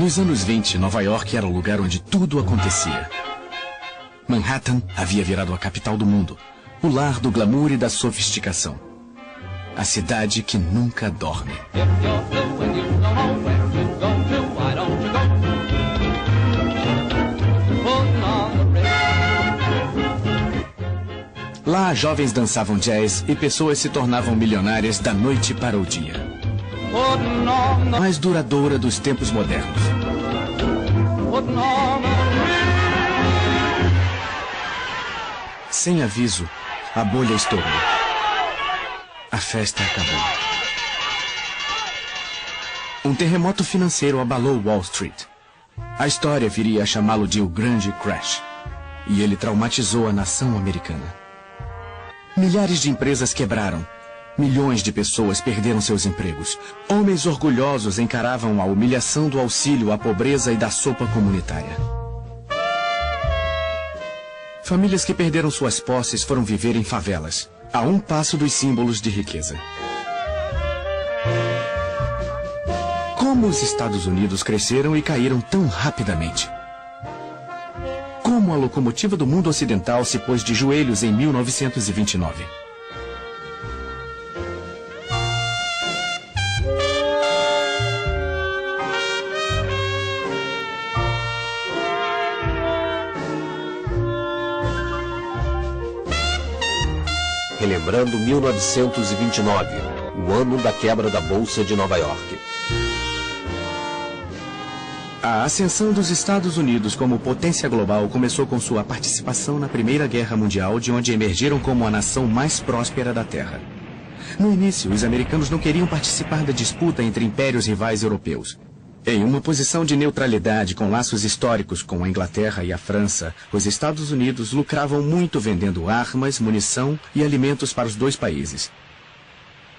Nos anos 20, Nova York era o lugar onde tudo acontecia. Manhattan havia virado a capital do mundo, o lar do glamour e da sofisticação. A cidade que nunca dorme. Lá, jovens dançavam jazz e pessoas se tornavam milionárias da noite para o dia. Mais duradoura dos tempos modernos. Sem aviso, a bolha estourou. A festa acabou. Um terremoto financeiro abalou Wall Street. A história viria a chamá-lo de o Grande Crash. E ele traumatizou a nação americana. Milhares de empresas quebraram. Milhões de pessoas perderam seus empregos. Homens orgulhosos encaravam a humilhação do auxílio à pobreza e da sopa comunitária. Famílias que perderam suas posses foram viver em favelas, a um passo dos símbolos de riqueza. Como os Estados Unidos cresceram e caíram tão rapidamente? Como a locomotiva do mundo ocidental se pôs de joelhos em 1929? Relembrando 1929, o ano da quebra da Bolsa de Nova York. A ascensão dos Estados Unidos como potência global começou com sua participação na Primeira Guerra Mundial, de onde emergiram como a nação mais próspera da Terra. No início, os americanos não queriam participar da disputa entre impérios rivais europeus. Em uma posição de neutralidade com laços históricos com a Inglaterra e a França, os Estados Unidos lucravam muito vendendo armas, munição e alimentos para os dois países.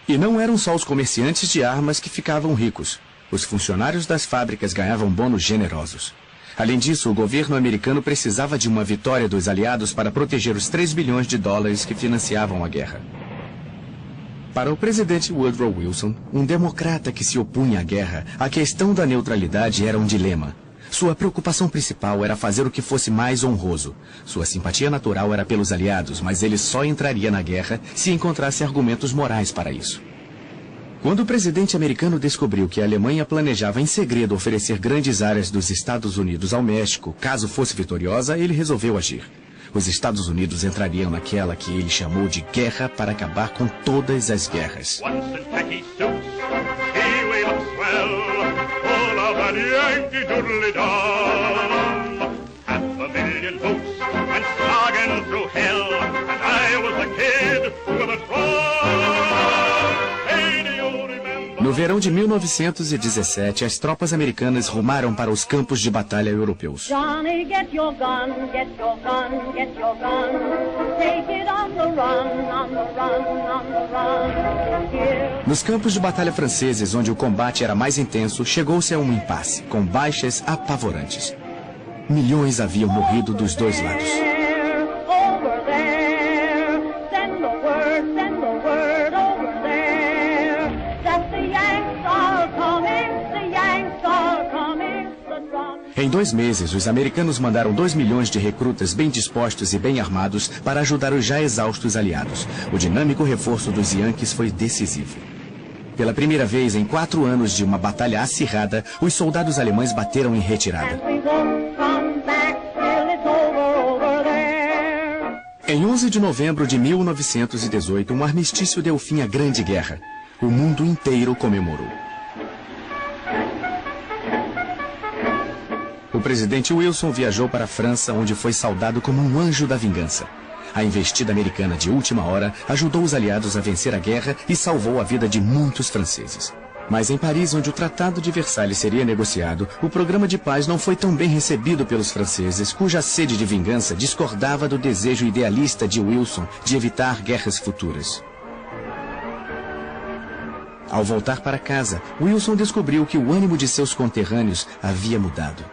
E não eram só os comerciantes de armas que ficavam ricos. Os funcionários das fábricas ganhavam bônus generosos. Além disso, o governo americano precisava de uma vitória dos aliados para proteger os 3 bilhões de dólares que financiavam a guerra. Para o presidente Woodrow Wilson, um democrata que se opunha à guerra, a questão da neutralidade era um dilema. Sua preocupação principal era fazer o que fosse mais honroso. Sua simpatia natural era pelos aliados, mas ele só entraria na guerra se encontrasse argumentos morais para isso. Quando o presidente americano descobriu que a Alemanha planejava em segredo oferecer grandes áreas dos Estados Unidos ao México, caso fosse vitoriosa, ele resolveu agir. Os Estados Unidos entrariam naquela que ele chamou de guerra para acabar com todas as guerras. No verão de 1917, as tropas americanas rumaram para os campos de batalha europeus. Johnny, get your gun, get your gun, get your gun. Take it on the run, on the run, on the run. Here. Nos campos de batalha franceses, onde o combate era mais intenso, chegou-se a um impasse, com baixas apavorantes. Milhões haviam morrido dos dois lados. Over there, send the word over there. That the Yanks are coming, the Yanks are coming, the drum. Em 2 meses, os americanos mandaram 2 milhões de recrutas bem dispostos e bem armados para ajudar os já exaustos aliados. O dinâmico reforço dos Yankees foi decisivo. Pela primeira vez em 4 anos de uma batalha acirrada, os soldados alemães bateram em retirada. Em 11 de novembro de 1918, um armistício deu fim à Grande Guerra. O mundo inteiro comemorou. O presidente Wilson viajou para a França, onde foi saudado como um anjo da vingança. A investida americana de última hora ajudou os aliados a vencer a guerra e salvou a vida de muitos franceses. Mas em Paris, onde o Tratado de Versalhes seria negociado, o programa de paz não foi tão bem recebido pelos franceses, cuja sede de vingança discordava do desejo idealista de Wilson de evitar guerras futuras. Ao voltar para casa, Wilson descobriu que o ânimo de seus conterrâneos havia mudado.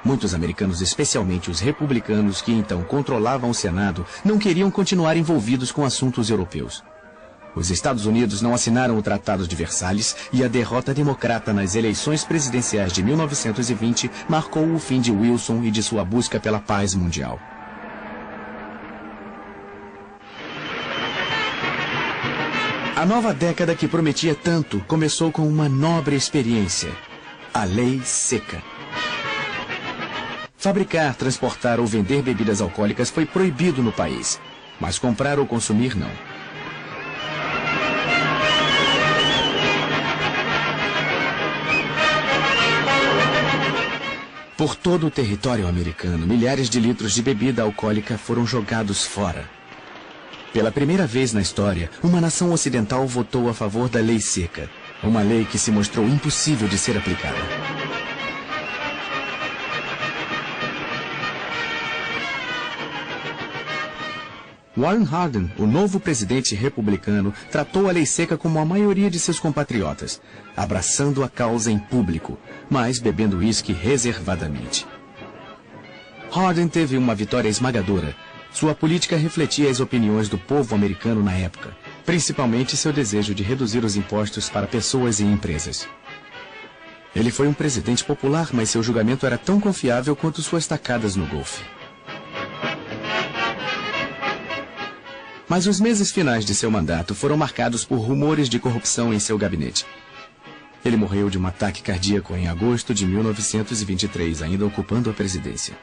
Muitos americanos, especialmente os republicanos que então controlavam o Senado, não queriam continuar envolvidos com assuntos europeus. Os Estados Unidos não assinaram o Tratado de Versalhes e a derrota democrata nas eleições presidenciais de 1920 marcou o fim de Wilson e de sua busca pela paz mundial. A nova década que prometia tanto começou com uma nobre experiência: a Lei Seca. Fabricar, transportar ou vender bebidas alcoólicas foi proibido no país, mas comprar ou consumir não. Por todo o território americano, milhares de litros de bebida alcoólica foram jogados fora. Pela primeira vez na história, uma nação ocidental votou a favor da Lei Seca, uma lei que se mostrou impossível de ser aplicada. Warren Harding, o novo presidente republicano, tratou a Lei Seca como a maioria de seus compatriotas, abraçando a causa em público, mas bebendo uísque reservadamente. Harding teve uma vitória esmagadora. Sua política refletia as opiniões do povo americano na época, principalmente seu desejo de reduzir os impostos para pessoas e empresas. Ele foi um presidente popular, mas seu julgamento era tão confiável quanto suas tacadas no golfe. Mas os meses finais de seu mandato foram marcados por rumores de corrupção em seu gabinete. Ele morreu de um ataque cardíaco em agosto de 1923, ainda ocupando a presidência.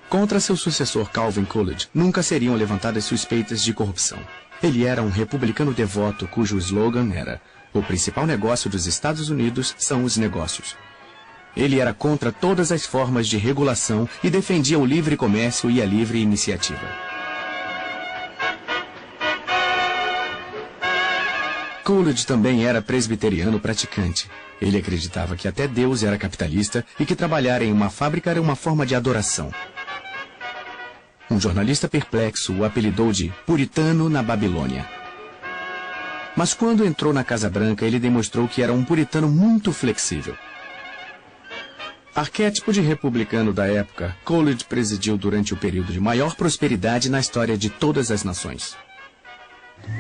Contra seu sucessor Calvin Coolidge, nunca seriam levantadas suspeitas de corrupção. Ele era um republicano devoto cujo slogan era: "O principal negócio dos Estados Unidos são os negócios". Ele era contra todas as formas de regulação e defendia o livre comércio e a livre iniciativa. Coolidge também era presbiteriano praticante. Ele acreditava que até Deus era capitalista e que trabalhar em uma fábrica era uma forma de adoração. Um jornalista perplexo o apelidou de puritano na Babilônia. Mas quando entrou na Casa Branca, ele demonstrou que era um puritano muito flexível. Arquétipo de republicano da época, Coolidge presidiu durante o período de maior prosperidade na história de todas as nações.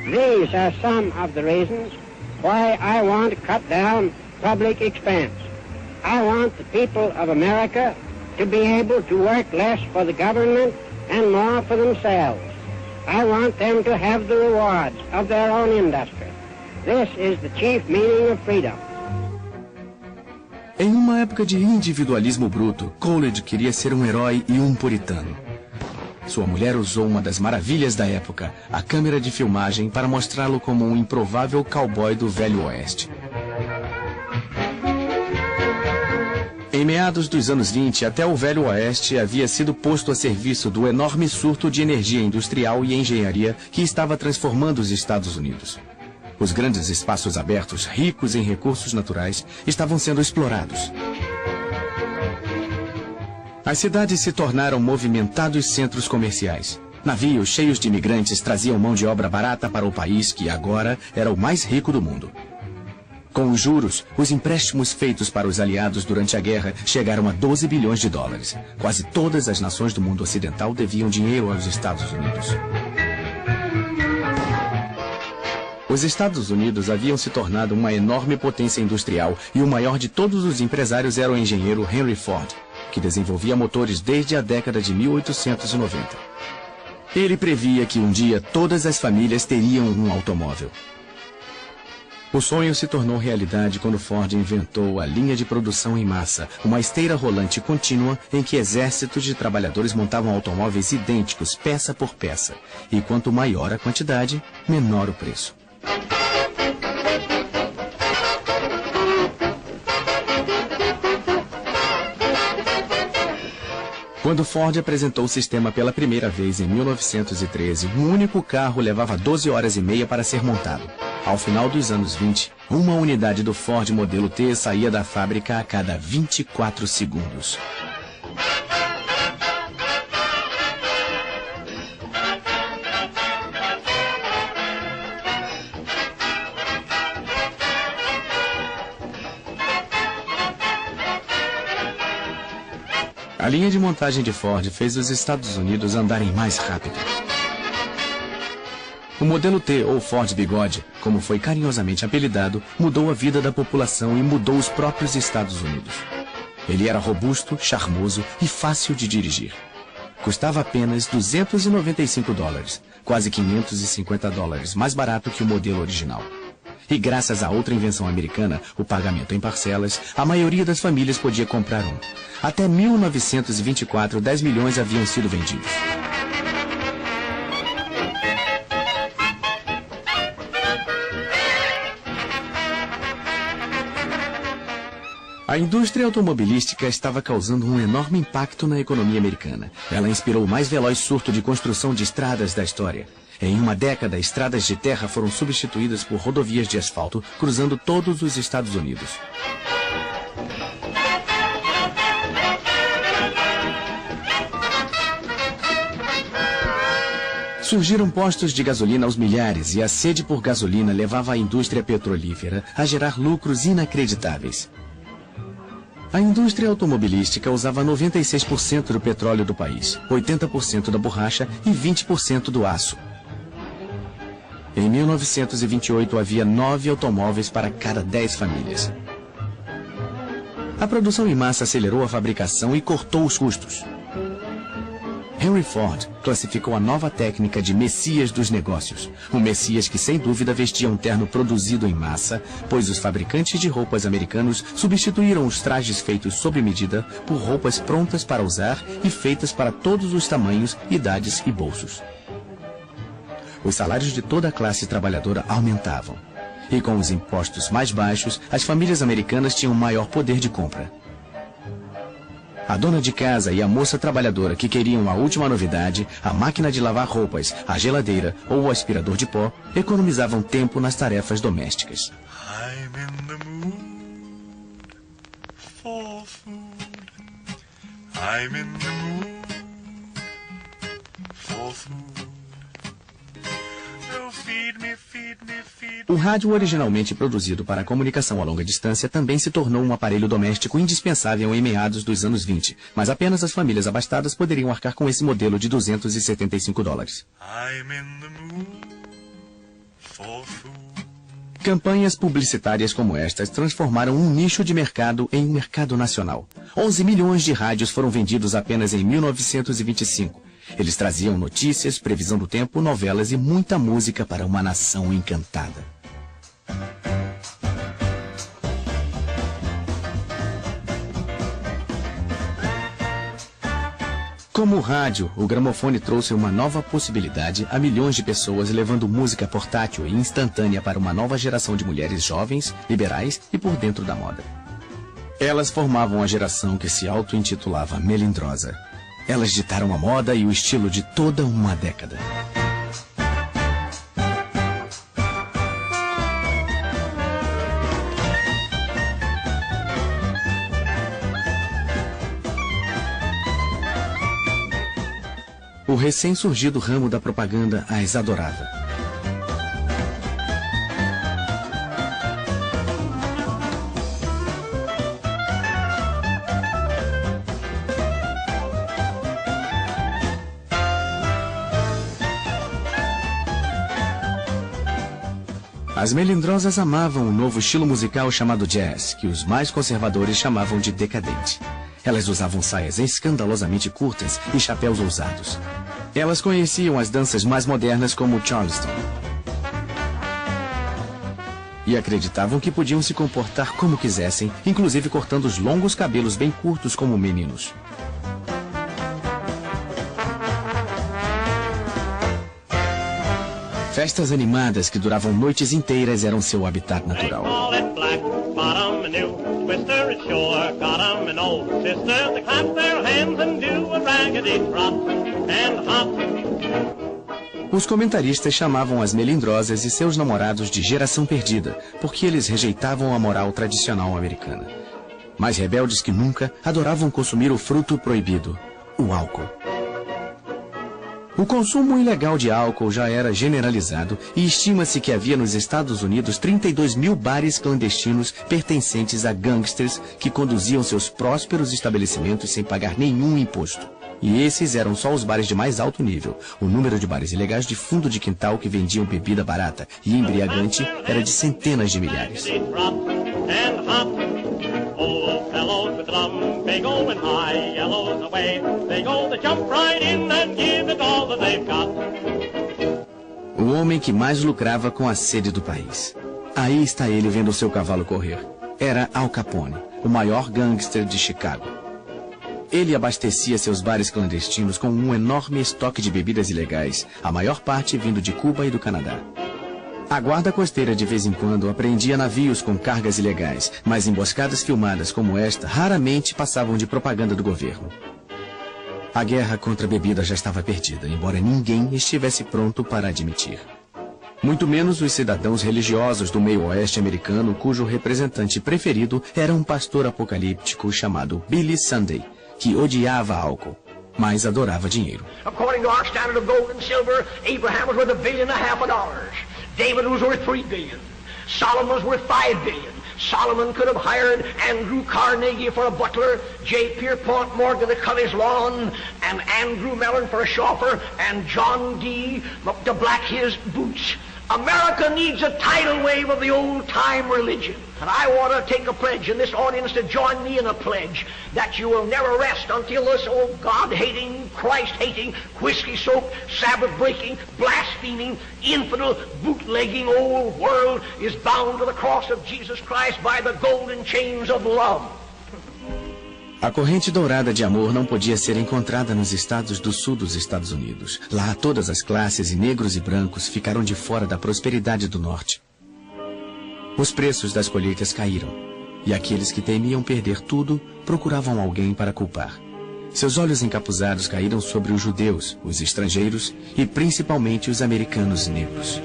These are some of the reasons why I want to cut down public expense. I want the people of America to be able to work less for the government and more for themselves. I want them to have the rewards of their own industry. This is the chief meaning of freedom. Em uma época de individualismo bruto, Coolidge queria ser um herói e um puritano. Sua mulher usou uma das maravilhas da época, a câmera de filmagem, para mostrá-lo como um improvável cowboy do Velho Oeste. Em meados dos anos 20, até o Velho Oeste havia sido posto a serviço do enorme surto de energia industrial e engenharia que estava transformando os Estados Unidos. Os grandes espaços abertos, ricos em recursos naturais, estavam sendo explorados. As cidades se tornaram movimentados centros comerciais. Navios cheios de imigrantes traziam mão de obra barata para o país que agora era o mais rico do mundo. Com os juros, os empréstimos feitos para os aliados durante a guerra chegaram a 12 bilhões de dólares. Quase todas as nações do mundo ocidental deviam dinheiro aos Estados Unidos. Os Estados Unidos haviam se tornado uma enorme potência industrial e o maior de todos os empresários era o engenheiro Henry Ford, que desenvolvia motores desde a década de 1890. Ele previa que um dia todas as famílias teriam um automóvel. O sonho se tornou realidade quando Ford inventou a linha de produção em massa, uma esteira rolante contínua em que exércitos de trabalhadores montavam automóveis idênticos, peça por peça. E quanto maior a quantidade, menor o preço. Quando Ford apresentou o sistema pela primeira vez em 1913, um único carro levava 12 horas e meia para ser montado. Ao final dos anos 20, uma unidade do Ford modelo T saía da fábrica a cada 24 segundos. A linha de montagem de Ford fez os Estados Unidos andarem mais rápido. O modelo T, ou Ford Bigode, como foi carinhosamente apelidado, mudou a vida da população e mudou os próprios Estados Unidos. Ele era robusto, charmoso e fácil de dirigir. Custava apenas $295, quase $550 mais barato que o modelo original. E graças a outra invenção americana, o pagamento em parcelas, a maioria das famílias podia comprar um. Até 1924, 10 milhões haviam sido vendidos. A indústria automobilística estava causando um enorme impacto na economia americana. Ela inspirou o mais veloz surto de construção de estradas da história. Em uma década, estradas de terra foram substituídas por rodovias de asfalto, cruzando todos os Estados Unidos. Surgiram postos de gasolina aos milhares e a sede por gasolina levava a indústria petrolífera a gerar lucros inacreditáveis. A indústria automobilística usava 96% do petróleo do país, 80% da borracha e 20% do aço. Em 1928, havia 9 automóveis para cada 10 famílias. A produção em massa acelerou a fabricação e cortou os custos. Henry Ford classificou a nova técnica de Messias dos negócios. Um Messias que, sem dúvida, vestia um terno produzido em massa, pois os fabricantes de roupas americanos substituíram os trajes feitos sob medida por roupas prontas para usar e feitas para todos os tamanhos, idades e bolsos. Os salários de toda a classe trabalhadora aumentavam. E com os impostos mais baixos, as famílias americanas tinham maior poder de compra. A dona de casa e a moça trabalhadora que queriam a última novidade, a máquina de lavar roupas, a geladeira ou o aspirador de pó, economizavam tempo nas tarefas domésticas. I'm in the mood for food. I'm in the mood for food. Oh, feed me, feed me, feed me. O rádio, originalmente produzido para a comunicação a longa distância, também se tornou um aparelho doméstico indispensável em meados dos anos 20, mas apenas as famílias abastadas poderiam arcar com esse modelo de $275. I'm in the mood for food. Campanhas publicitárias como estas transformaram um nicho de mercado em um mercado nacional. 11 milhões de rádios foram vendidos apenas em 1925. Eles traziam notícias, previsão do tempo, novelas e muita música para uma nação encantada. Como o rádio, o gramofone trouxe uma nova possibilidade a milhões de pessoas, levando música portátil e instantânea para uma nova geração de mulheres jovens, liberais e por dentro da moda. Elas formavam a geração que se auto-intitulava melindrosa. Elas ditaram a moda e o estilo de toda uma década. O recém-surgido ramo da propaganda as adorava. As melindrosas amavam um novo estilo musical chamado jazz, que os mais conservadores chamavam de decadente. Elas usavam saias escandalosamente curtas e chapéus ousados. Elas conheciam as danças mais modernas como Charleston. E acreditavam que podiam se comportar como quisessem, inclusive cortando os longos cabelos bem curtos como meninos. Festas animadas que duravam noites inteiras eram seu habitat natural. Os comentaristas chamavam as melindrosas e seus namorados de geração perdida, porque eles rejeitavam a moral tradicional americana. Mais rebeldes que nunca, adoravam consumir o fruto proibido, o álcool. O consumo ilegal de álcool já era generalizado e estima-se que havia nos Estados Unidos 32 mil bares clandestinos pertencentes a gangsters que conduziam seus prósperos estabelecimentos sem pagar nenhum imposto. E esses eram só os bares de mais alto nível. O número de bares ilegais de fundo de quintal que vendiam bebida barata e embriagante era de centenas de milhares. O homem que mais lucrava com a sede do país. Aí está ele vendo seu cavalo correr. Era Al Capone, o maior gangster de Chicago. Ele abastecia seus bares clandestinos com um enorme estoque de bebidas ilegais, a maior parte vindo de Cuba e do Canadá. A guarda costeira de vez em quando apreendia navios com cargas ilegais, mas emboscadas filmadas como esta raramente passavam de propaganda do governo. A guerra contra a bebida já estava perdida, embora ninguém estivesse pronto para admitir. Muito menos os cidadãos religiosos do meio oeste americano, cujo representante preferido era um pastor apocalíptico chamado Billy Sunday, que odiava álcool, mas adorava dinheiro. According to our standard of gold and silver, Abraham was worth $1.5 billion. David was worth $3 billion. Solomon was worth $5 billion. Solomon could have hired Andrew Carnegie for a butler, J. Pierpont Morgan to cut his lawn, and Andrew Mellon for a chauffeur, and John D. to black his boots. America needs a tidal wave of the old-time religion. And I want to take a pledge in this audience to join me in a pledge that you will never rest until this old God-hating, Christ-hating, whiskey-soaked, Sabbath-breaking, blaspheming, infidel, bootlegging old world is bound to the cross of Jesus Christ by the golden chains of love. A corrente dourada de amor não podia ser encontrada nos estados do sul dos Estados Unidos. Lá, todas as classes, e negros e brancos, ficaram de fora da prosperidade do norte. Os preços das colheitas caíram, e aqueles que temiam perder tudo procuravam alguém para culpar. Seus olhos encapuzados caíram sobre os judeus, os estrangeiros e principalmente os americanos negros.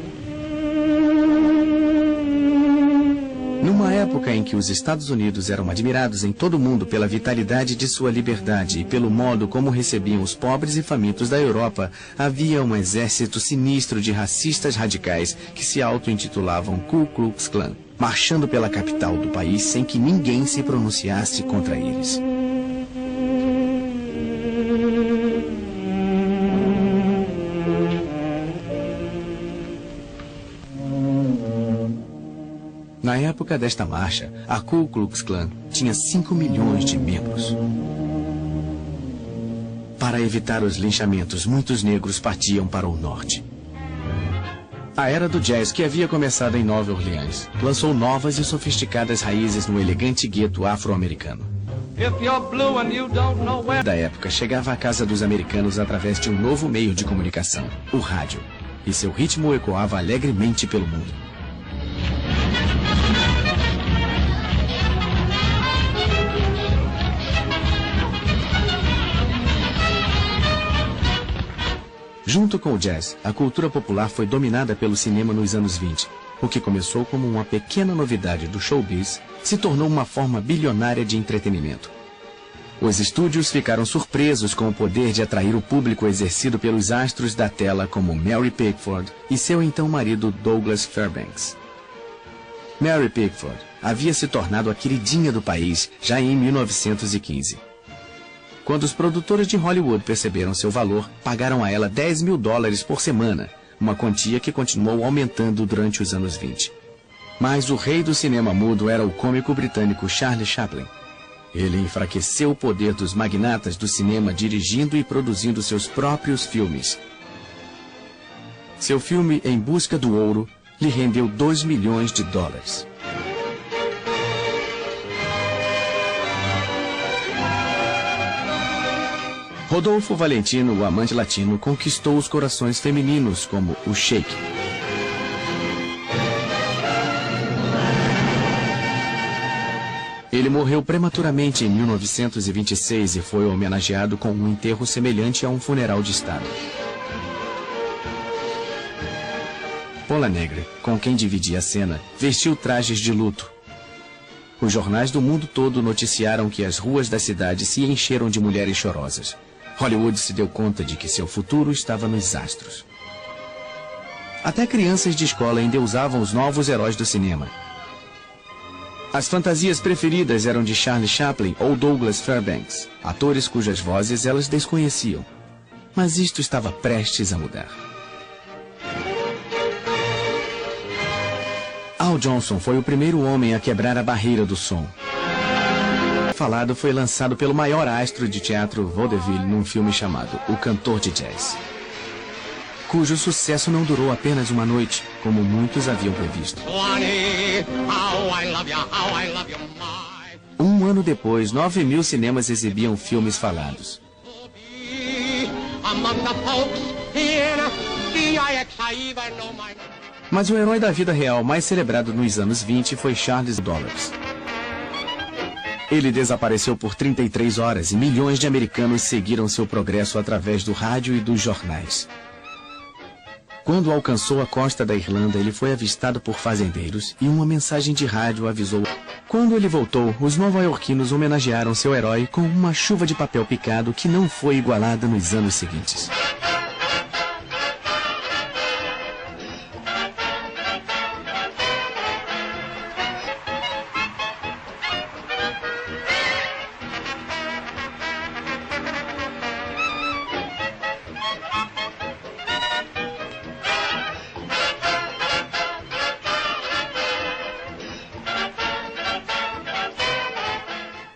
Numa época em que os Estados Unidos eram admirados em todo o mundo pela vitalidade de sua liberdade e pelo modo como recebiam os pobres e famintos da Europa, havia um exército sinistro de racistas radicais que se auto-intitulavam Ku Klux Klan, marchando pela capital do país sem que ninguém se pronunciasse contra eles. Na época desta marcha, a Ku Klux Klan tinha 5 milhões de membros. Para evitar os linchamentos, muitos negros partiam para o norte. A era do jazz, que havia começado em Nova Orleans, lançou novas e sofisticadas raízes no elegante gueto afro-americano. Da época, chegava à casa dos americanos através de um novo meio de comunicação, o rádio, e seu ritmo ecoava alegremente pelo mundo. Junto com o jazz, a cultura popular foi dominada pelo cinema nos anos 20. O que começou como uma pequena novidade do showbiz, se tornou uma forma bilionária de entretenimento. Os estúdios ficaram surpresos com o poder de atrair o público exercido pelos astros da tela como Mary Pickford e seu então marido Douglas Fairbanks. Mary Pickford havia se tornado a queridinha do país já em 1915. Quando os produtores de Hollywood perceberam seu valor, pagaram a ela $10 mil por semana, uma quantia que continuou aumentando durante os anos 20. Mas o rei do cinema mudo era o cômico britânico Charlie Chaplin. Ele enfraqueceu o poder dos magnatas do cinema dirigindo e produzindo seus próprios filmes. Seu filme Em Busca do Ouro lhe rendeu $2 milhões. Rodolfo Valentino, o amante latino, conquistou os corações femininos como o Shake. Ele morreu prematuramente em 1926 e foi homenageado com um enterro semelhante a um funeral de Estado. Pola Negre, com quem dividia a cena, vestiu trajes de luto. Os jornais do mundo todo noticiaram que as ruas da cidade se encheram de mulheres chorosas. Hollywood se deu conta de que seu futuro estava nos astros. Até crianças de escola endeusavam os novos heróis do cinema. As fantasias preferidas eram de Charlie Chaplin ou Douglas Fairbanks, atores cujas vozes elas desconheciam. Mas isto estava prestes a mudar. Al Johnson foi o primeiro homem a quebrar a barreira do som. O falado foi lançado pelo maior astro de teatro vaudeville num filme chamado O Cantor de Jazz, cujo sucesso não durou apenas uma noite, como muitos haviam previsto. Um ano depois, 9.000 cinemas exibiam filmes falados. Mas o herói da vida real mais celebrado nos anos 20 foi Charles Dollars. Ele desapareceu por 33 horas e milhões de americanos seguiram seu progresso através do rádio e dos jornais. Quando alcançou a costa da Irlanda, ele foi avistado por fazendeiros e uma mensagem de rádio avisou. Quando ele voltou, os nova-iorquinos homenagearam seu herói com uma chuva de papel picado que não foi igualada nos anos seguintes.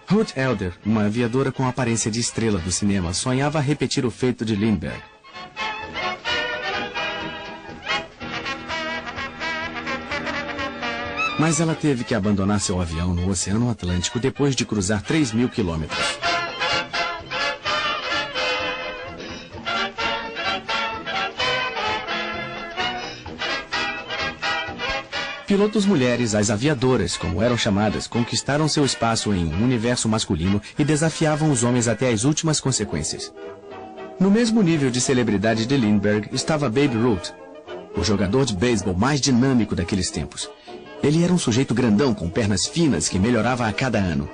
Ruth Elder, uma aviadora com aparência de estrela do cinema, sonhava repetir o feito de Lindbergh. Mas ela teve que abandonar seu avião no Oceano Atlântico depois de cruzar 3.000 quilômetros. Pilotos mulheres, as aviadoras, como eram chamadas, conquistaram seu espaço em um universo masculino e desafiavam os homens até as últimas consequências. No mesmo nível de celebridade de Lindbergh estava Babe Ruth, o jogador de beisebol mais dinâmico daqueles tempos. Ele era um sujeito grandão com pernas finas que melhorava a cada ano.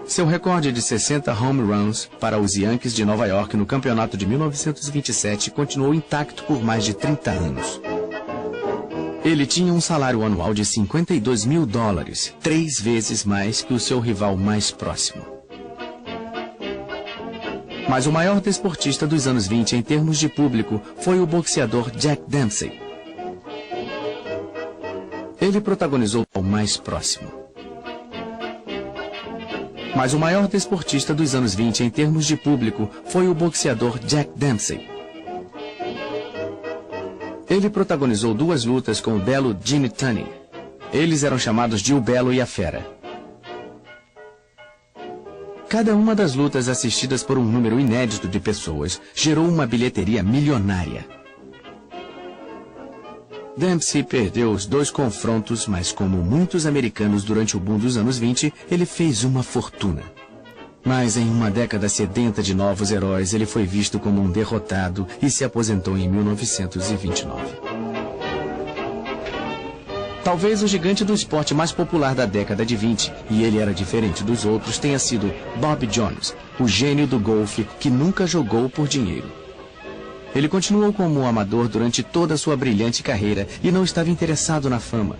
Seu recorde de 60 home runs para os Yankees de Nova York no campeonato de 1927 continuou intacto por mais de 30 anos. Ele tinha um salário anual de $52.000, 3 vezes mais que o seu rival mais próximo. Mas o maior desportista dos anos 20 em termos de público foi o boxeador Jack Dempsey. Ele protagonizou o mais próximo. Mas o maior desportista dos anos 20 em termos de público foi o boxeador Jack Dempsey. Ele protagonizou 2 lutas com o belo Jimmy Tunney. Eles eram chamados de O Belo e a Fera. Cada uma das lutas assistidas por um número inédito de pessoas gerou uma bilheteria milionária. Dempsey perdeu os 2 confrontos, mas como muitos americanos durante o boom dos anos 20, ele fez uma fortuna. Mas em uma década sedenta de novos heróis, ele foi visto como um derrotado e se aposentou em 1929. Talvez o gigante do esporte mais popular da década de 20, e ele era diferente dos outros, tenha sido Bob Jones, o gênio do golfe que nunca jogou por dinheiro. Ele continuou como um amador durante toda a sua brilhante carreira e não estava interessado na fama.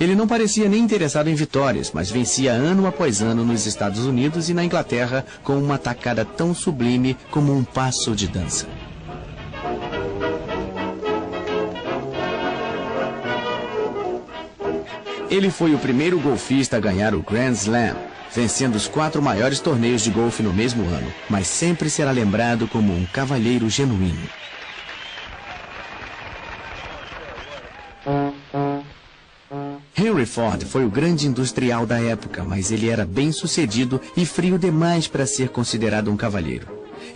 Ele não parecia nem interessado em vitórias, mas vencia ano após ano nos Estados Unidos e na Inglaterra com uma tacada tão sublime como um passo de dança. Ele foi o primeiro golfista a ganhar o Grand Slam, vencendo os 4 maiores torneios de golfe no mesmo ano, mas sempre será lembrado como um cavalheiro genuíno. Henry Ford foi o grande industrial da época, mas ele era bem-sucedido e frio demais para ser considerado um cavalheiro.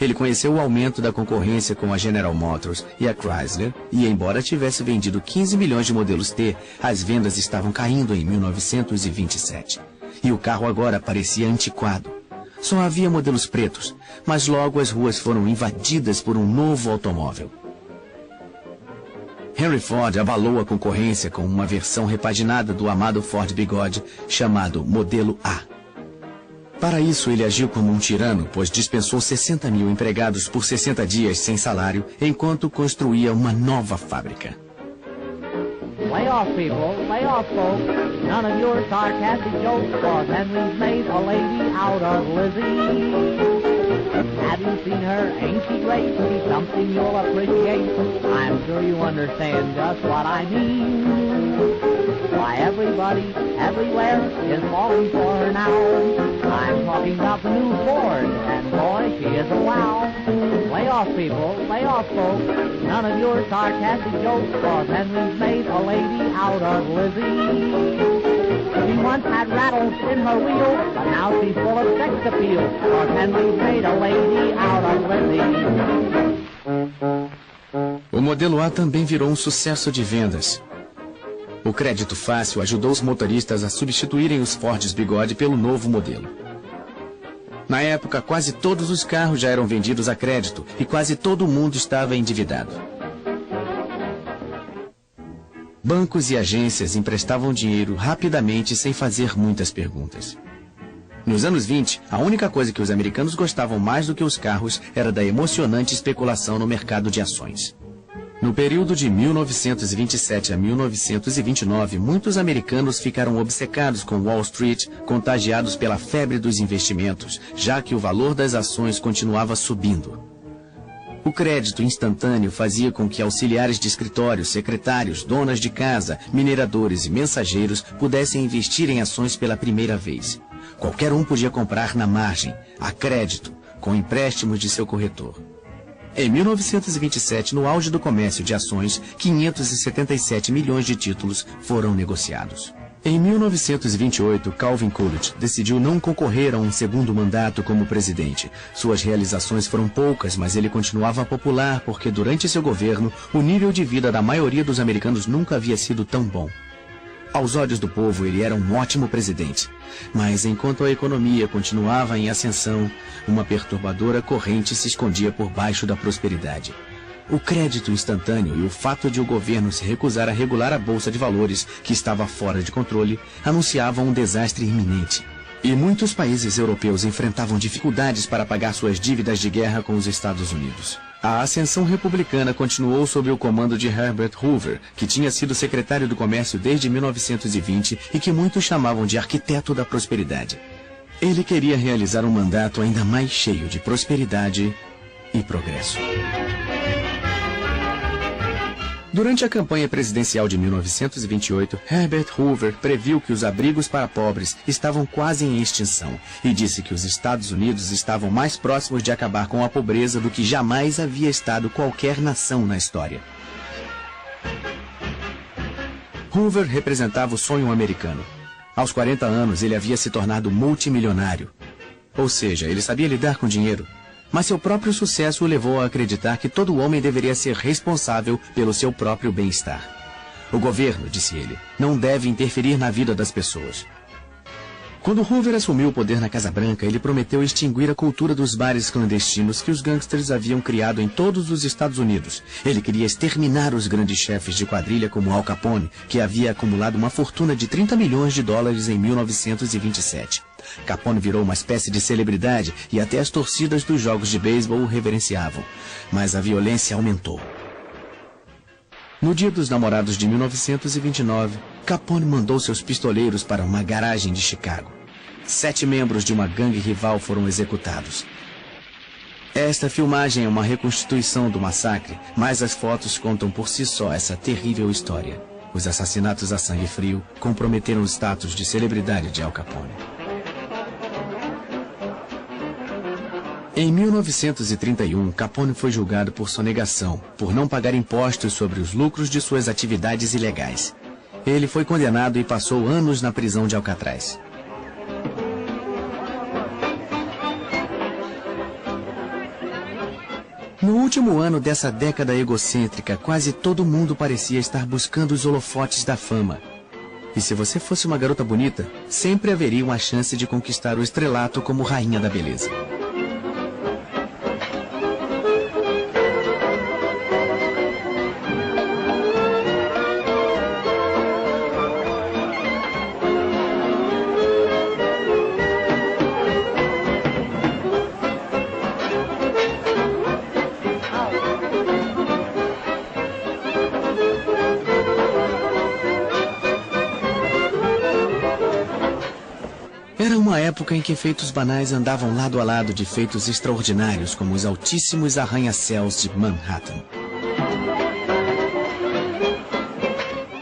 Ele conheceu o aumento da concorrência com a General Motors e a Chrysler, e embora tivesse vendido 15 milhões de modelos T, as vendas estavam caindo em 1927. E o carro agora parecia antiquado. Só havia modelos pretos, mas logo as ruas foram invadidas por um novo automóvel. Henry Ford abalou a concorrência com uma versão repaginada do amado Ford Bigode chamado Modelo A. Para isso, ele agiu como um tirano, pois dispensou 60 mil empregados por 60 dias sem salário, enquanto construía uma nova fábrica. Lay off, people. Lay off, folks. None of your sarcastic jokes, cause Henry's made a lady out of Lizzie. Have you seen her? Ain't she great? She's something you'll appreciate. I'm sure you understand just what I mean. Why, everybody, everywhere is falling for her now. I'm talking about the new Ford, and boy, she is a wow. Lay off, people. Lay off, folks. None of your sarcastic jokes, cause Henry's made a lady out of Lizzie. She once had rattles in her wheel, but now she's full of sex appeal, cause Henry's made a lady out of Lizzie. O modelo A também virou um sucesso de vendas. O crédito fácil ajudou os motoristas a substituírem os Fords Bigode pelo novo modelo. Na época, quase todos os carros já eram vendidos a crédito e quase todo mundo estava endividado. Bancos e agências emprestavam dinheiro rapidamente sem fazer muitas perguntas. Nos anos 20, a única coisa que os americanos gostavam mais do que os carros era da emocionante especulação no mercado de ações. No período de 1927 a 1929, muitos americanos ficaram obcecados com Wall Street, contagiados pela febre dos investimentos, já que o valor das ações continuava subindo. O crédito instantâneo fazia com que auxiliares de escritório, secretários, donas de casa, mineradores e mensageiros pudessem investir em ações pela primeira vez. Qualquer um podia comprar na margem, a crédito, com empréstimos de seu corretor. Em 1927, no auge do comércio de ações, 577 milhões de títulos foram negociados. Em 1928, Calvin Coolidge decidiu não concorrer a um segundo mandato como presidente. Suas realizações foram poucas, mas ele continuava popular porque durante seu governo, o nível de vida da maioria dos americanos nunca havia sido tão bom. Aos olhos do povo, ele era um ótimo presidente. Mas enquanto a economia continuava em ascensão, uma perturbadora corrente se escondia por baixo da prosperidade. O crédito instantâneo e o fato de o governo se recusar a regular a bolsa de valores, que estava fora de controle, anunciavam um desastre iminente. E muitos países europeus enfrentavam dificuldades para pagar suas dívidas de guerra com os Estados Unidos. A ascensão republicana continuou sob o comando de Herbert Hoover, que tinha sido secretário do Comércio desde 1920 e que muitos chamavam de arquiteto da prosperidade. Ele queria realizar um mandato ainda mais cheio de prosperidade e progresso. Durante a campanha presidencial de 1928, Herbert Hoover previu que os abrigos para pobres estavam quase em extinção e disse que os Estados Unidos estavam mais próximos de acabar com a pobreza do que jamais havia estado qualquer nação na história. Hoover representava o sonho americano. Aos 40 anos, ele havia se tornado multimilionário. Ou seja, ele sabia lidar com dinheiro. Mas seu próprio sucesso o levou a acreditar que todo homem deveria ser responsável pelo seu próprio bem-estar. O governo, disse ele, não deve interferir na vida das pessoas. Quando Hoover assumiu o poder na Casa Branca, ele prometeu extinguir a cultura dos bares clandestinos que os gangsters haviam criado em todos os Estados Unidos. Ele queria exterminar os grandes chefes de quadrilha como Al Capone, que havia acumulado uma fortuna de 30 milhões de dólares em 1927. Capone virou uma espécie de celebridade e até as torcidas dos jogos de beisebol o reverenciavam. Mas a violência aumentou. No Dia dos Namorados de 1929, Capone mandou seus pistoleiros para uma garagem de Chicago. 7 membros de uma gangue rival foram executados. Esta filmagem é uma reconstituição do massacre, mas as fotos contam por si só essa terrível história. Os assassinatos a sangue frio comprometeram o status de celebridade de Al Capone. Em 1931, Capone foi julgado por sonegação, por não pagar impostos sobre os lucros de suas atividades ilegais. Ele foi condenado e passou anos na prisão de Alcatraz. No último ano dessa década egocêntrica, quase todo mundo parecia estar buscando os holofotes da fama. E se você fosse uma garota bonita, sempre haveria uma chance de conquistar o estrelato como rainha da beleza. Era uma época em que feitos banais andavam lado a lado de feitos extraordinários, como os altíssimos arranha-céus de Manhattan.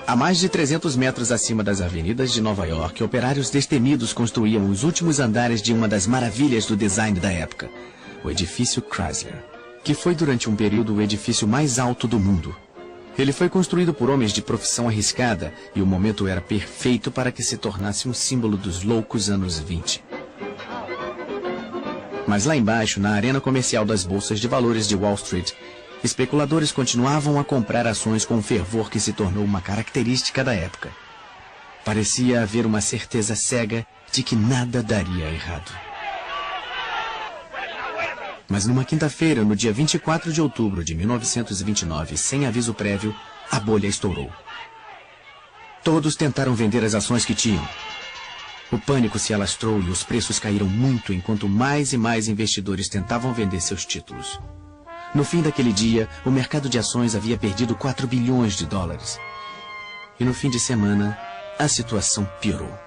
A mais de 300 metros acima das avenidas de Nova York, operários destemidos construíam os últimos andares de uma das maravilhas do design da época, o edifício Chrysler, que foi durante um período o edifício mais alto do mundo. Ele foi construído por homens de profissão arriscada e o momento era perfeito para que se tornasse um símbolo dos loucos anos 20. Mas lá embaixo, na arena comercial das bolsas de valores de Wall Street, especuladores continuavam a comprar ações com um fervor que se tornou uma característica da época. Parecia haver uma certeza cega de que nada daria errado. Mas numa quinta-feira, no dia 24 de outubro de 1929, sem aviso prévio, a bolha estourou. Todos tentaram vender as ações que tinham. O pânico se alastrou e os preços caíram muito enquanto mais e mais investidores tentavam vender seus títulos. No fim daquele dia, o mercado de ações havia perdido 4 bilhões de dólares. E no fim de semana, a situação piorou.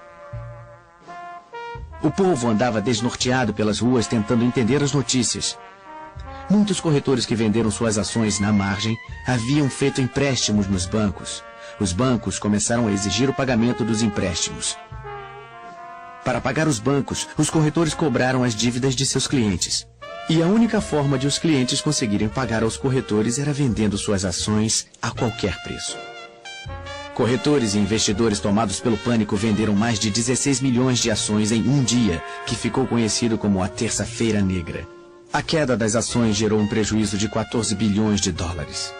O povo andava desnorteado pelas ruas tentando entender as notícias. Muitos corretores que venderam suas ações na margem haviam feito empréstimos nos bancos. Os bancos começaram a exigir o pagamento dos empréstimos. Para pagar os bancos, os corretores cobraram as dívidas de seus clientes. E a única forma de os clientes conseguirem pagar aos corretores era vendendo suas ações a qualquer preço. Corretores e investidores tomados pelo pânico venderam mais de 16 milhões de ações em um dia, que ficou conhecido como a Terça-feira Negra. A queda das ações gerou um prejuízo de 14 bilhões de dólares.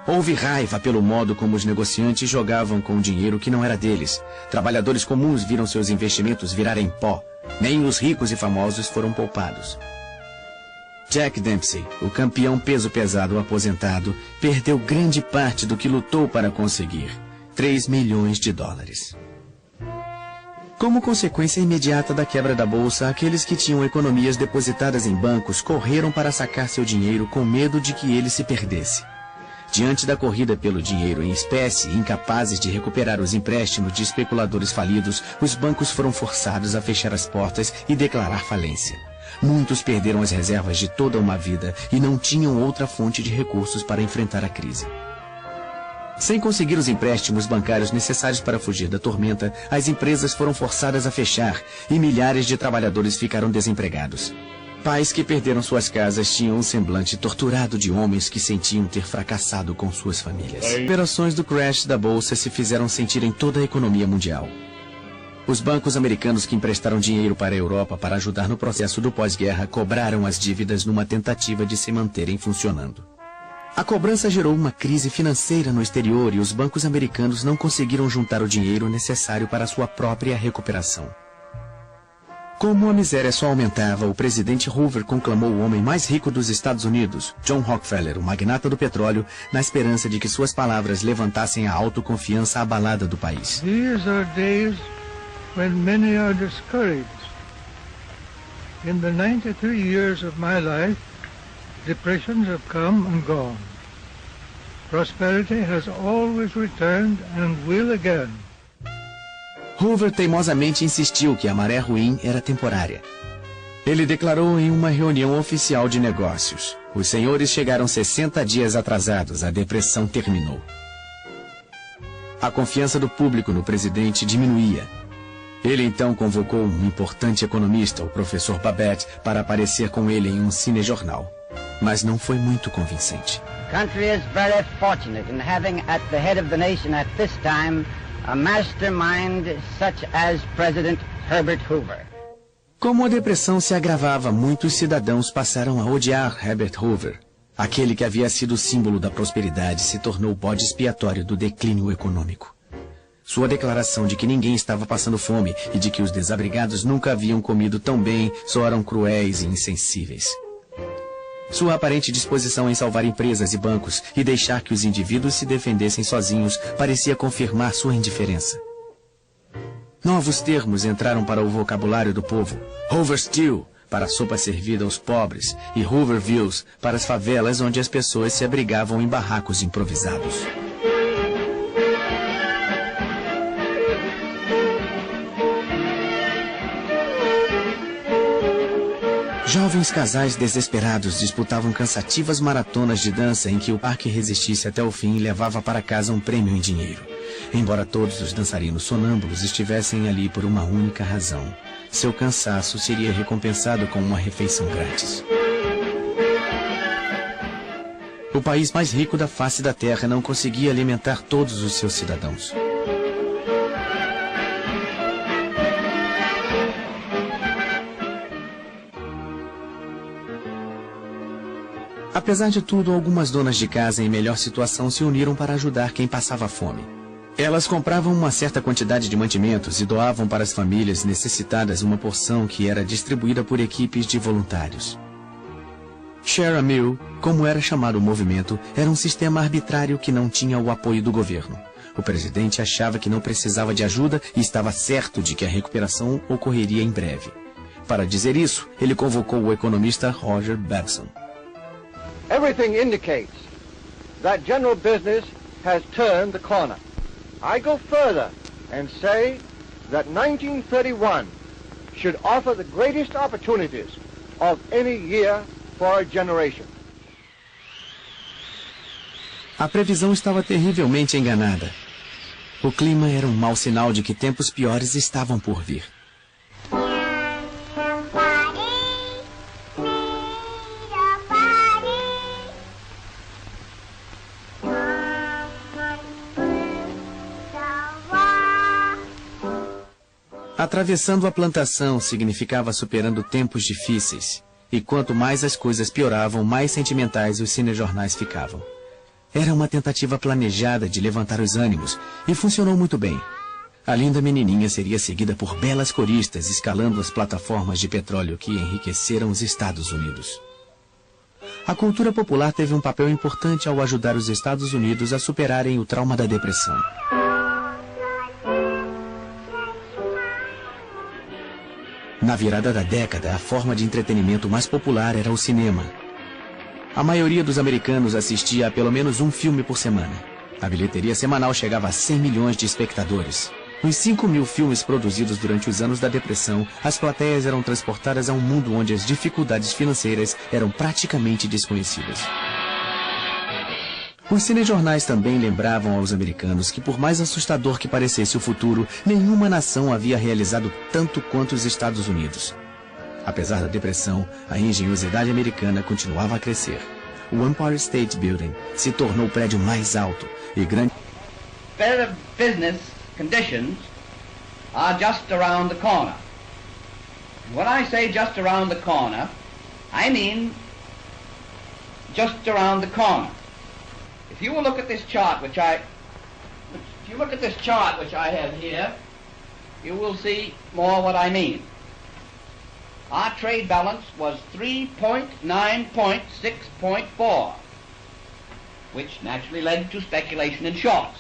Houve raiva pelo modo como os negociantes jogavam com o dinheiro que não era deles. Trabalhadores comuns viram seus investimentos virarem pó. Nem os ricos e famosos foram poupados. Jack Dempsey, o campeão peso pesado aposentado, perdeu grande parte do que lutou para conseguir, 3 milhões de dólares. Como consequência imediata da quebra da bolsa, aqueles que tinham economias depositadas em bancos correram para sacar seu dinheiro com medo de que ele se perdesse. Diante da corrida pelo dinheiro em espécie, incapazes de recuperar os empréstimos de especuladores falidos, os bancos foram forçados a fechar as portas e declarar falência. Muitos perderam as reservas de toda uma vida e não tinham outra fonte de recursos para enfrentar a crise. Sem conseguir os empréstimos bancários necessários para fugir da tormenta, as empresas foram forçadas a fechar e milhares de trabalhadores ficaram desempregados. Pais que perderam suas casas tinham um semblante torturado de homens que sentiam ter fracassado com suas famílias. As operações do crash da bolsa se fizeram sentir em toda a economia mundial. Os bancos americanos que emprestaram dinheiro para a Europa para ajudar no processo do pós-guerra cobraram as dívidas numa tentativa de se manterem funcionando. A cobrança gerou uma crise financeira no exterior e os bancos americanos não conseguiram juntar o dinheiro necessário para sua própria recuperação. Como a miséria só aumentava, o presidente Hoover conclamou o homem mais rico dos Estados Unidos, John Rockefeller, o magnata do petróleo, na esperança de que suas palavras levantassem a autoconfiança abalada do país. These are days when many are discouraged. In the 93 years of my life, depressions have come and gone. Prosperity has always returned and will again. Hoover teimosamente insistiu que a maré ruim era temporária. Ele declarou em uma reunião oficial de negócios: os senhores chegaram 60 dias atrasados, a depressão terminou. A confiança do público no presidente diminuía. Ele então convocou um importante economista, o professor Babette, para aparecer com ele em um cinejornal. Mas não foi muito convincente. The country is very fortunate in having at the head of the nation at this time a mastermind such as President Herbert Hoover. Como a depressão se agravava, muitos cidadãos passaram a odiar Herbert Hoover. Aquele que havia sido símbolo da prosperidade se tornou o bode expiatório do declínio econômico. Sua declaração de que ninguém estava passando fome e de que os desabrigados nunca haviam comido tão bem soaram cruéis e insensíveis. Sua aparente disposição em salvar empresas e bancos e deixar que os indivíduos se defendessem sozinhos parecia confirmar sua indiferença. Novos termos entraram para o vocabulário do povo. Hoover Stew, para a sopa servida aos pobres, e Hoovervilles, para as favelas onde as pessoas se abrigavam em barracos improvisados. Jovens casais desesperados disputavam cansativas maratonas de dança em que o par que resistisse até o fim levava para casa um prêmio em dinheiro. Embora todos os dançarinos sonâmbulos estivessem ali por uma única razão: seu cansaço seria recompensado com uma refeição grátis. O país mais rico da face da terra não conseguia alimentar todos os seus cidadãos. Apesar de tudo, algumas donas de casa em melhor situação se uniram para ajudar quem passava fome. Elas compravam uma certa quantidade de mantimentos e doavam para as famílias necessitadas uma porção que era distribuída por equipes de voluntários. Share a Meal, como era chamado o movimento, era um sistema arbitrário que não tinha o apoio do governo. O presidente achava que não precisava de ajuda e estava certo de que a recuperação ocorreria em breve. Para dizer isso, ele convocou o economista Roger Babson. Everything indicates that general business has turned the corner. I go further and say that 1931 should offer the greatest opportunities of any year for a generation. A previsão estava terrivelmente enganada. O clima era um mau sinal de que tempos piores estavam por vir. Atravessando a plantação significava superando tempos difíceis. E quanto mais as coisas pioravam, mais sentimentais os cinejornais ficavam. Era uma tentativa planejada de levantar os ânimos, e funcionou muito bem. A linda menininha seria seguida por belas coristas escalando as plataformas de petróleo que enriqueceram os Estados Unidos. A cultura popular teve um papel importante ao ajudar os Estados Unidos a superarem o trauma da depressão. Na virada da década, a forma de entretenimento mais popular era o cinema. A maioria dos americanos assistia a pelo menos um filme por semana. A bilheteria semanal chegava a 100 milhões de espectadores. Nos 5.000 filmes produzidos durante os anos da depressão, as plateias eram transportadas a um mundo onde as dificuldades financeiras eram praticamente desconhecidas. Os cinejornais também lembravam aos americanos que, por mais assustador que parecesse o futuro, nenhuma nação havia realizado tanto quanto os Estados Unidos. Apesar da depressão, a engenhosidade americana continuava a crescer. O Empire State Building se tornou o prédio mais alto e grande. Better business conditions are just around the corner. When I say just around the corner, I mean just around the corner. If you will look at this chart which I have here, you will see more what I mean. Our trade balance was 3.9.6.4, which naturally led to speculation in shorts.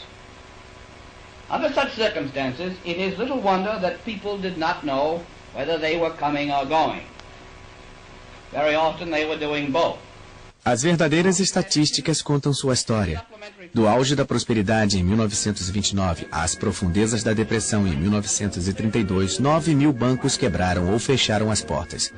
Under such circumstances, it is little wonder that people did not know whether they were coming or going. Very often they were doing both. As verdadeiras estatísticas contam sua história. Do auge da prosperidade em 1929 às profundezas da depressão em 1932, 9.000 bancos quebraram ou fecharam as portas.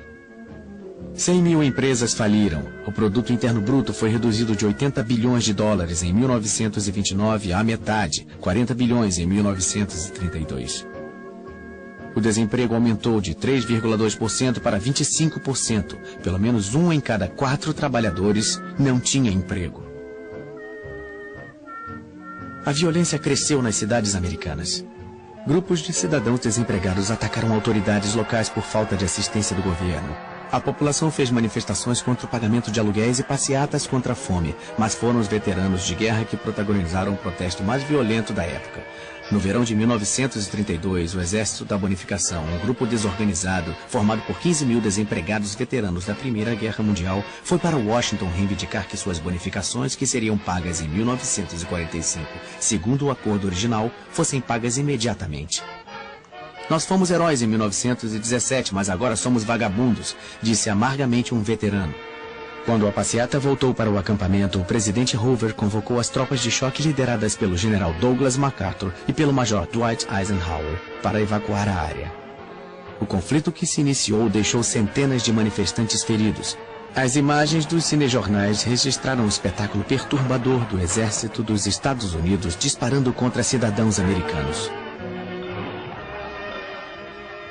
100.000 empresas faliram. O produto interno bruto foi reduzido de 80 bilhões de dólares em 1929 à metade, 40 bilhões em 1932. O desemprego aumentou de 3,2% para 25%. Pelo menos 1 em cada 4 trabalhadores não tinha emprego. A violência cresceu nas cidades americanas. Grupos de cidadãos desempregados atacaram autoridades locais por falta de assistência do governo. A população fez manifestações contra o pagamento de aluguéis e passeatas contra a fome, mas foram os veteranos de guerra que protagonizaram o protesto mais violento da época. No verão de 1932, o Exército da Bonificação, um grupo desorganizado, formado por 15.000 desempregados veteranos da Primeira Guerra Mundial, foi para Washington reivindicar que suas bonificações, que seriam pagas em 1945, segundo o acordo original, fossem pagas imediatamente. Nós fomos heróis em 1917, mas agora somos vagabundos, disse amargamente um veterano. Quando a passeata voltou para o acampamento, o presidente Hoover convocou as tropas de choque lideradas pelo general Douglas MacArthur e pelo major Dwight Eisenhower para evacuar a área. O conflito que se iniciou deixou centenas de manifestantes feridos. As imagens dos cinejornais registraram um espetáculo perturbador do exército dos Estados Unidos disparando contra cidadãos americanos.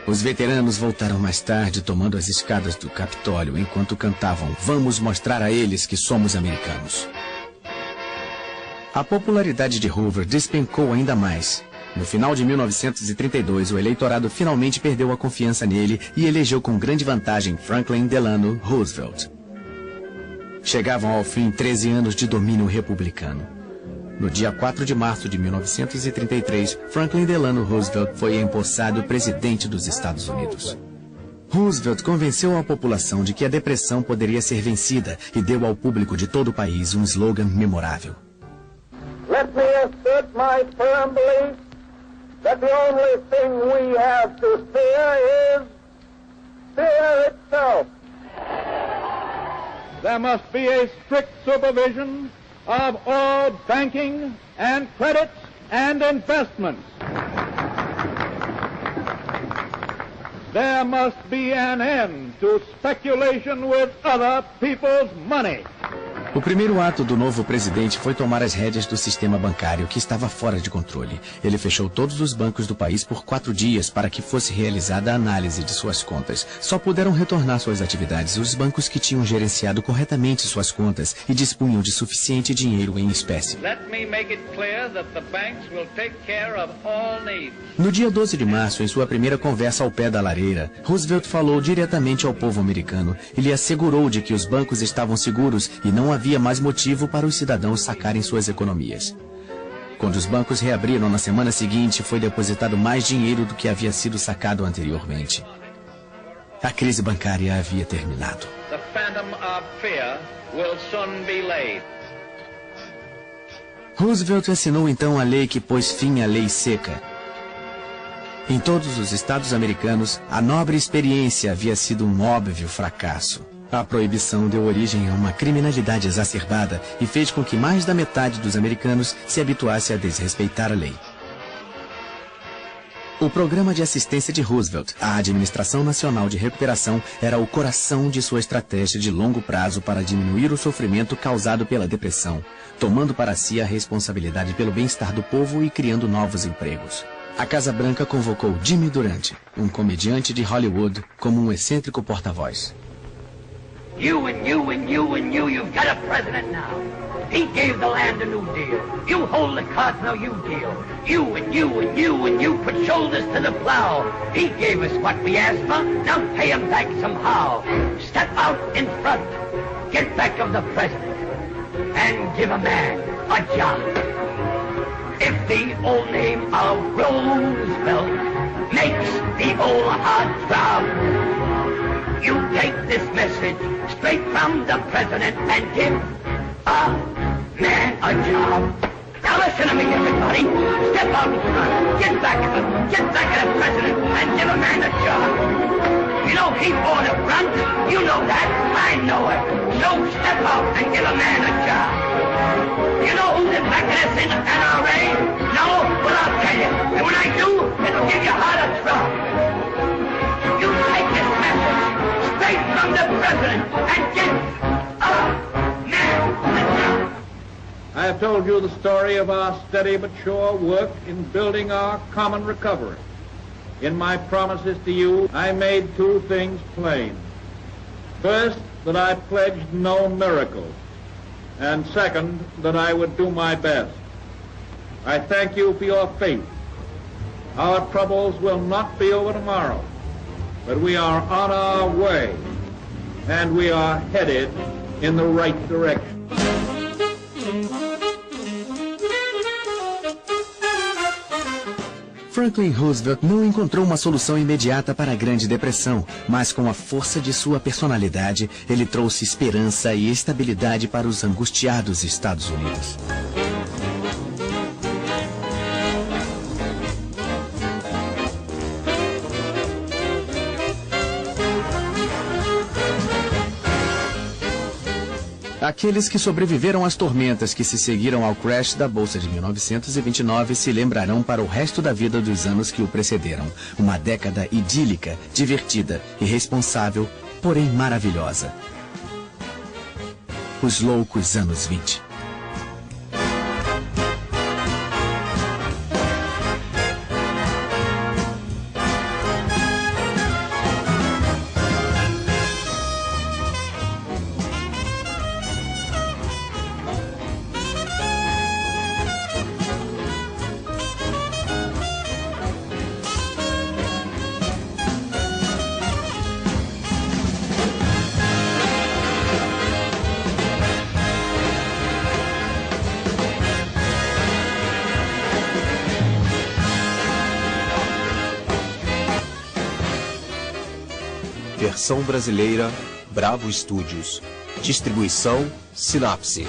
Os veteranos voltaram mais tarde tomando as escadas do Capitólio enquanto cantavam "Vamos mostrar a eles que somos americanos". A popularidade de Hoover despencou ainda mais. No final de 1932, o eleitorado finalmente perdeu a confiança nele e elegeu com grande vantagem Franklin Delano Roosevelt. Chegavam ao fim 13 anos de domínio republicano. No dia 4 de março de 1933, Franklin Delano Roosevelt foi empossado presidente dos Estados Unidos. Roosevelt convenceu a população de que a depressão poderia ser vencida e deu ao público de todo o país um slogan memorável. Let me assert my firm belief that the only thing we have to fear is fear itself. There must be a strict supervision of all banking and credits and investments. There must be an end to speculation with other people's money. O primeiro ato do novo presidente foi tomar as rédeas do sistema bancário, que estava fora de controle. Ele fechou todos os bancos do país por 4 dias para que fosse realizada a análise de suas contas. Só puderam retornar suas atividades os bancos que tinham gerenciado corretamente suas contas e dispunham de suficiente dinheiro em espécie. No dia 12 de março, em sua primeira conversa ao pé da lareira, Roosevelt falou diretamente ao povo americano e lhe assegurou de que os bancos estavam seguros e não havia mais motivo para os cidadãos sacarem suas economias. Quando os bancos reabriram na semana seguinte, foi depositado mais dinheiro do que havia sido sacado anteriormente. A crise bancária havia terminado. Roosevelt assinou então a lei que pôs fim à lei seca. Em todos os estados americanos, a nobre experiência havia sido um óbvio fracasso. A proibição deu origem a uma criminalidade exacerbada e fez com que mais da metade dos americanos se habituasse a desrespeitar a lei. O programa de assistência de Roosevelt, a Administração Nacional de Recuperação, era o coração de sua estratégia de longo prazo para diminuir o sofrimento causado pela depressão, tomando para si a responsabilidade pelo bem-estar do povo e criando novos empregos. A Casa Branca convocou Jimmy Durante, um comediante de Hollywood, como um excêntrico porta-voz. You and you and you and you've got a president now. He gave the land a new deal. You hold the cards, now you deal. You and you and you and you put shoulders to the plow. He gave us what we asked for, now pay him back somehow. Step out in front, get back of the president, and give a man a job. If the old name of Roosevelt makes the old heart throb, you take this message straight from the president and give a man a job. Now listen to me, everybody. Step out in front. Get back of the president and give a man a job. You know he bought a front. You know that. I know it. So step out and give a man a job. You know who's in back of this NRA? No? Well, I'll tell you. And when I do, it'll give you heart a throb. You take this message straight from the president and give a man a job. I have told you the story of our steady but sure work in building our common recovery. In my promises to you, I made 2 things plain. First, that I pledged no miracles. And second, that I would do my best. I thank you for your faith. Our troubles will not be over tomorrow, but we are on our way, and we are headed in the right direction. Franklin Roosevelt não encontrou uma solução imediata para a Grande Depressão, mas com a força de sua personalidade, ele trouxe esperança e estabilidade para os angustiados Estados Unidos. A Aqueles que sobreviveram às tormentas que se seguiram ao crash da Bolsa de 1929 se lembrarão para o resto da vida dos anos que o precederam. Uma década idílica, divertida, irresponsável, porém maravilhosa. Os loucos anos 20. Versão brasileira, Bravo Studios. Distribuição, Sinapse.